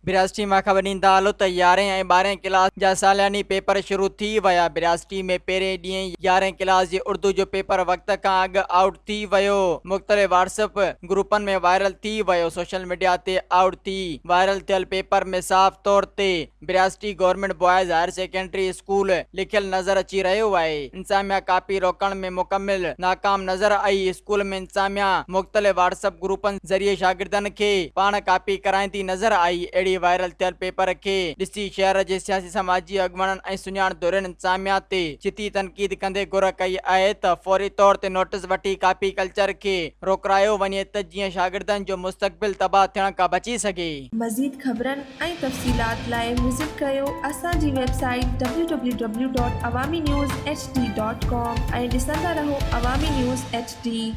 बिरासटी में ख़बर ॾींदा हलो त 11 ऐं 12 क्लास जा सालियानी पेपर शुरू थी विया। बिरासटी में पहिरें ॾींहुं 11 क्लास जे उर्दू जो पेपर वक़्त खां अॻु आउट थी वियो। मुख़्तलिफ़ व्हाट्सएप ग्रुपनि में वायरल थी वियो। सोशल मीडिया ते आउट थी वायरल थियल पेपर में साफ़ तौर ते बिरासटी government boys higher secondary school लिखियल नज़र अची रहियो आहे। इंसामिया कापी रोकण में मुकमिल नाकाम नज़र आई। स्कूल में इंसामिया मुख़्तलिफ़ व्हाट्सएप ग्रुपनि ज़रिए शागिर्दनि खे पाण कापी कराईंदी नज़र आई। अहिड़ी वायरल थियल पेपर खे ॾिसी शहर जे सियासी समाजी अॻुवाननि ऐं सुञाणंदड़नि इंसामिया ते चिती तनक़ीद कंदे घुर कई आहे त फौरी तौर ते नोटिस वठी कापी कल्चर खे रोकरायो वञे त जीअं शागिर्दनि जो मुस्तक़बिल तबाह थियण खां बची सघे। मज़ीद ख़बरनि ऐं तफ़सीलात लाइ विज़िट कयो असांजी वेबसाइट www.awamiNewsHD.com ऐं ॾिसंदा रहो अवामी न्यूज़ HD।